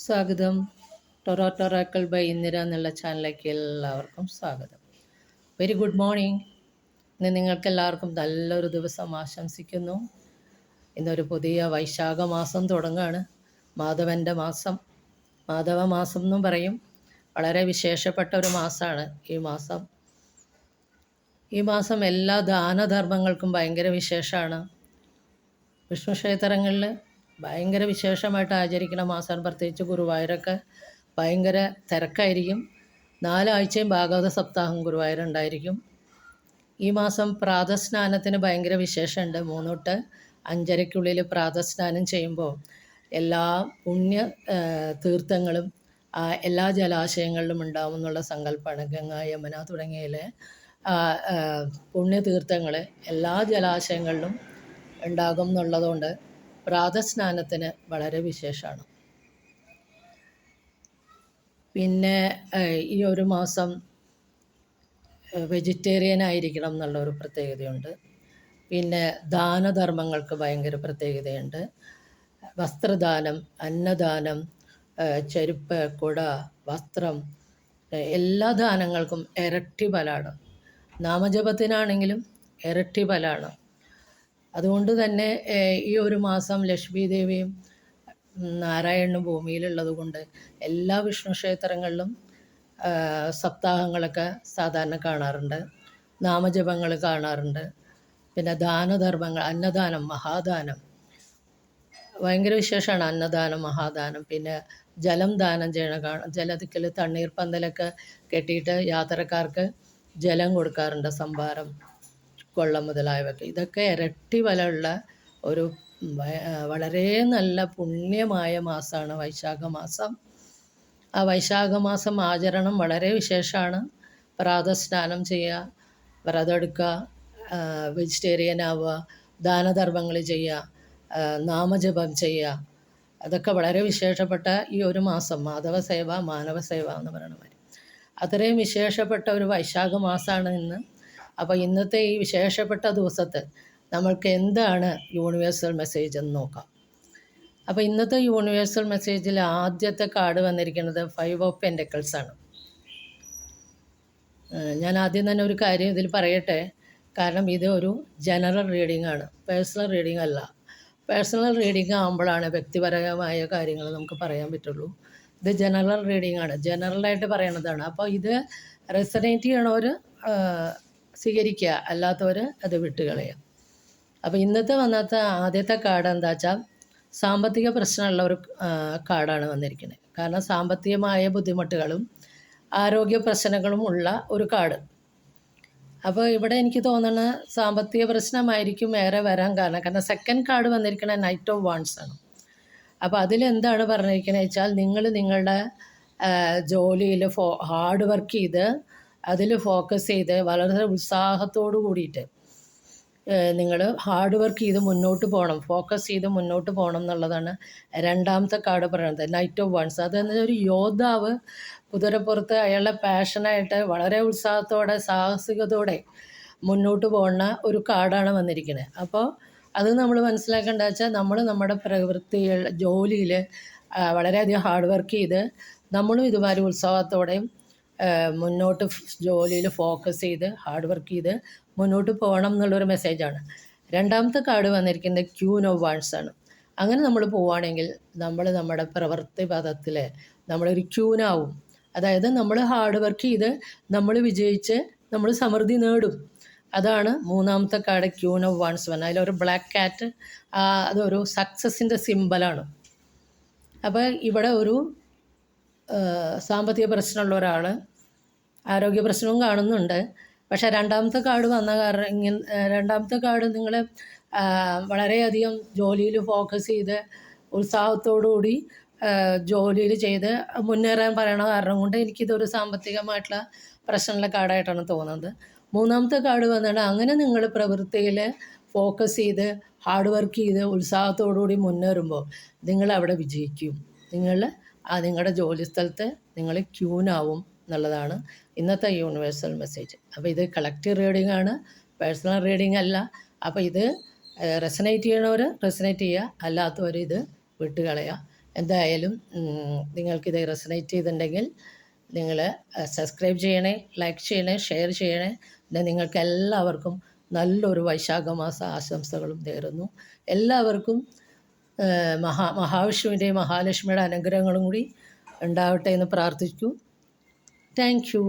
സ്വാഗതം. ടൊറാക്കൽ ബൈ ഇന്ദിര എന്നുള്ള ചാനലിലേക്ക് എല്ലാവർക്കും സ്വാഗതം. Very good morning. ഇന്ന് നിങ്ങൾക്ക് എല്ലാവർക്കും നല്ലൊരു ദിവസം ആശംസിക്കുന്നു. ഇന്നൊരു പുതിയ വൈശാഖ മാസം തുടങ്ങുകയാണ്. മാധവൻ്റെ മാസം, മാധവ മാസം എന്നും പറയും. വളരെ വിശേഷപ്പെട്ട ഒരു മാസമാണ് ഈ മാസം എല്ലാ ദാനധർമ്മങ്ങൾക്കും ഭയങ്കര വിശേഷമാണ്. വിഷ്ണു ക്ഷേത്രങ്ങളിൽ ഭയങ്കര വിശേഷമായിട്ട് ആചരിക്കുന്ന മാസമാണ്. പ്രത്യേകിച്ച് ഗുരുവായൂരൊക്കെ ഭയങ്കര തിരക്കായിരിക്കും. 4 ആഴ്ചയും ഭാഗവത സപ്താഹം ഗുരുവായൂരുണ്ടായിരിക്കും. ഈ മാസം പ്രാതസ്നാനത്തിന് ഭയങ്കര വിശേഷമുണ്ട്. 3 തൊട്ട് 5:30 പ്രാതസ്നാനം ചെയ്യുമ്പോൾ എല്ലാ പുണ്യ തീർത്ഥങ്ങളും എല്ലാ ജലാശയങ്ങളിലും ഉണ്ടാവും എന്നുള്ള സങ്കല്പമാണ്. ഗംഗ, യമുന തുടങ്ങിയതിലെ പുണ്യതീർത്ഥങ്ങൾ എല്ലാ ജലാശയങ്ങളിലും ഉണ്ടാകും എന്നുള്ളതുകൊണ്ട് പ്രാതസ്നാനത്തിന് വളരെ വിശേഷമാണ്. പിന്നെ ഈ ഒരു മാസം വെജിറ്റേറിയൻ ആയിരിക്കണം എന്നുള്ളൊരു പ്രത്യേകതയുണ്ട്. പിന്നെ ദാനധർമ്മങ്ങൾക്ക് ഭയങ്കര പ്രത്യേകതയുണ്ട്. വസ്ത്രദാനം, അന്നദാനം, ചെരുപ്പ്, കുട, വസ്ത്രം, എല്ലാ ദാനങ്ങൾക്കും ഇരട്ടി ഫലമാണ്. നാമജപത്തിനാണെങ്കിലും ഇരട്ടി ഫലമാണ്. അതുകൊണ്ട് തന്നെ ഈ ഒരു മാസം ലക്ഷ്മി ദേവിയും നാരായണനും ഭൂമിയിലുള്ളത് കൊണ്ട് എല്ലാ വിഷ്ണു ക്ഷേത്രങ്ങളിലും സപ്താഹങ്ങളൊക്കെ സാധാരണ കാണാറുണ്ട്. നാമജപങ്ങൾ കാണാറുണ്ട്. പിന്നെ ദാനധർമ്മങ്ങൾ, അന്നദാനം, മഹാദാനം ഭയങ്കര വിശേഷമാണ്. അന്നദാനം, മഹാദാനം. പിന്നെ ജലം ദാനം ചെയ്യണ ജലത്തിക്കൽ തണ്ണീർ പന്തലൊക്കെ കെട്ടിയിട്ട് യാത്രക്കാർക്ക് ജലം കൊടുക്കാറുണ്ട്. സംഭാരം, കൊള്ളം മുതലായവയൊക്കെ. ഇതൊക്കെ ഇരട്ടി ഫലമുള്ള ഒരു വളരെ നല്ല പുണ്യമായ മാസമാണ് വൈശാഖ മാസം. ആ വൈശാഖ മാസം ആചരണം വളരെ വിശേഷമാണ്. പ്രാതസ്നാനം ചെയ്യുക, വ്രതമെടുക്കുക, വെജിറ്റേറിയൻ ആവുക, ദാനധർമ്മങ്ങൾ ചെയ്യുക, നാമജപം ചെയ്യുക. അതൊക്കെ വളരെ വിശേഷപ്പെട്ട ഈ ഒരു മാസം. മാധവ സേവ, മാനവ സേവ എന്ന് പറയുന്ന മാതിരി അത്രയും വിശേഷപ്പെട്ട ഒരു വൈശാഖ മാസമാണ് ഇന്ന്. അപ്പോൾ ഇന്നത്തെ ഈ വിശേഷപ്പെട്ട ദിവസത്തെ നമ്മൾക്ക് എന്താണ് യൂണിവേഴ്സൽ മെസ്സേജ് എന്ന് നോക്കാം. അപ്പോൾ ഇന്നത്തെ യൂണിവേഴ്സൽ മെസ്സേജിൽ ആദ്യത്തെ കാർഡ് വന്നിരിക്കുന്നത് 5 ഓഫ് പെൻറ്റക്കിൾസ് ആണ്. ഞാൻ ആദ്യം തന്നെ ഒരു കാര്യം ഇതിൽ പറയട്ടെ. കാരണം ഇത് ഒരു ജനറൽ റീഡിംഗ് ആണ്, പേഴ്സണൽ റീഡിംഗ് അല്ല. പേഴ്സണൽ റീഡിംഗ് ആകുമ്പോഴാണ് വ്യക്തിപരമായ കാര്യങ്ങൾ നമുക്ക് പറയാൻ പറ്റുള്ളൂ. ഇത് ജനറൽ റീഡിംഗ് ആണ്, ജനറലായിട്ട് പറയണതാണ്. അപ്പോൾ ഇത് റെസനേറ്റ് ചെയ്യണവർ സ്വീകരിക്കുക, അല്ലാത്തവർ അത് വിട്ടുകളയുക. അപ്പോൾ ഇന്നത്തെ വന്നത്തെ ആദ്യത്തെ കാർഡ് എന്താ വെച്ചാൽ സാമ്പത്തിക പ്രശ്നമുള്ള ഒരു കാർഡാണ് വന്നിരിക്കുന്നത്. കാരണം സാമ്പത്തികമായ ബുദ്ധിമുട്ടുകളും ആരോഗ്യ പ്രശ്നങ്ങളും ഉള്ള ഒരു കാർഡ്. അപ്പോൾ ഇവിടെ എനിക്ക് തോന്നുന്ന സാമ്പത്തിക പ്രശ്നമായിരിക്കും ഏറെ വരാൻ കാരണം സെക്കൻഡ് കാർഡ് വന്നിരിക്കുന്നത് നൈറ്റ് ഓഫ് വാൺസ് ആണ്. അപ്പോൾ അതിലെന്താണ് പറഞ്ഞിരിക്കുന്നത് വെച്ചാൽ നിങ്ങളുടെ ജോലിയിൽ ഹാർഡ് വർക്ക് ചെയ്ത് അതിൽ ഫോക്കസ് ചെയ്ത് വളരെ ഉത്സാഹത്തോടു കൂടിയിട്ട് നിങ്ങൾ ഹാർഡ് വർക്ക് ചെയ്ത് മുന്നോട്ട് പോകണം, ഫോക്കസ് ചെയ്ത് മുന്നോട്ട് പോകണം എന്നുള്ളതാണ് രണ്ടാമത്തെ കാർഡ് പറയുന്നത്, നൈറ്റ് ഓഫ് വൺസ്. അതെന്ന് ഒരു യോദ്ധാവ് കുതിരപ്പുറത്ത് അയാളുടെ പാഷനായിട്ട് വളരെ ഉത്സാഹത്തോടെ സാഹസികതയോടെ മുന്നോട്ട് പോകുന്ന ഒരു കാർഡാണ് വന്നിരിക്കുന്നത്. അപ്പോൾ അത് നമ്മൾ മനസ്സിലാക്കേണ്ട വെച്ചാൽ നമ്മൾ നമ്മുടെ പ്രവൃത്തികൾ ജോലിയിൽ വളരെയധികം ഹാർഡ് വർക്ക് ചെയ്ത് നമ്മളും ഇതുമാതിരി ഉത്സാഹത്തോടെയും മുന്നോട്ട് ജോലിയിൽ ഫോക്കസ് ചെയ്ത് ഹാർഡ് വർക്ക് ചെയ്ത് മുന്നോട്ട് പോകണം എന്നുള്ളൊരു മെസ്സേജാണ്. രണ്ടാമത്തെ കാർഡ് വന്നിരിക്കുന്നത് ക്യൂൻ ഓഫ് വാൺസ് ആണ്. അങ്ങനെ നമ്മൾ പോവുകയാണെങ്കിൽ നമ്മുടെ പ്രവൃത്തി പദത്തിൽ നമ്മളൊരു ക്യൂനാവും. അതായത് നമ്മൾ ഹാർഡ് വർക്ക് ചെയ്ത് നമ്മൾ വിജയിച്ച് നമ്മൾ സമൃദ്ധി നേടും. അതാണ് മൂന്നാമത്തെ കാർഡ് ക്യൂൻ ഓഫ് വാൺസ് വന്നത്. അതിലൊരു ബ്ലാക്ക് കാറ്റ്, അതൊരു സക്സസിൻ്റെ സിമ്പലാണ്. അപ്പോൾ ഇവിടെ ഒരു സാമ്പത്തിക പ്രശ്നമുള്ള ഒരാൾ, ആരോഗ്യ പ്രശ്നവും കാണുന്നുണ്ട്. പക്ഷേ രണ്ടാമത്തെ കാർഡ് വന്ന കാരണം രണ്ടാമത്തെ കാർഡ് നിങ്ങൾ വളരെയധികം ജോലിയിൽ ഫോക്കസ് ചെയ്ത് ഉത്സാഹത്തോടുകൂടി ജോലിയിൽ ചെയ്ത് മുന്നേറാൻ പറയണ കാരണം കൊണ്ട് എനിക്കിതൊരു സാമ്പത്തികമായിട്ടുള്ള പ്രശ്നമുള്ള കാർഡായിട്ടാണ് തോന്നുന്നത്. മൂന്നാമത്തെ കാർഡ് വന്നിട്ട് അങ്ങനെ നിങ്ങൾ പ്രവൃത്തിയിൽ ഫോക്കസ് ചെയ്ത് ഹാർഡ് വർക്ക് ചെയ്ത് ഉത്സാഹത്തോടുകൂടി മുന്നേറുമ്പോൾ നിങ്ങൾ അവിടെ വിജയിക്കും. നിങ്ങളുടെ ജോലി സ്ഥലത്ത് നിങ്ങൾ ക്യൂനാവും എന്നുള്ളതാണ് ഇന്നത്തെ യൂണിവേഴ്സൽ മെസ്സേജ്. അപ്പോൾ ഇത് കളക്റ്റീവ് റീഡിംഗ് ആണ്, പേഴ്സണൽ റീഡിംഗ് അല്ല. അപ്പോൾ ഇത് റെസനേറ്റ് ചെയ്യണവർ റെസനേറ്റ് ചെയ്യുക, അല്ലാത്തവർ ഇത് വിട്ടുകളയുക. എന്തായാലും നിങ്ങൾക്കിത് റെസണേറ്റ് ചെയ്തിട്ടുണ്ടെങ്കിൽ നിങ്ങൾ സബ്സ്ക്രൈബ് ചെയ്യണേ, ലൈക്ക് ചെയ്യണേ, ഷെയർ ചെയ്യണേ. പിന്നെ നിങ്ങൾക്ക് എല്ലാവർക്കും നല്ലൊരു വൈശാഖ മാസ ആശംസകളും നേരുന്നു. എല്ലാവർക്കും മഹാവിഷ്ണുവിൻ്റെയും മഹാലക്ഷ്മിയുടെ അനുഗ്രഹങ്ങളും കൂടി ഉണ്ടാവട്ടെ എന്ന് പ്രാർത്ഥിക്കൂ. Thank you.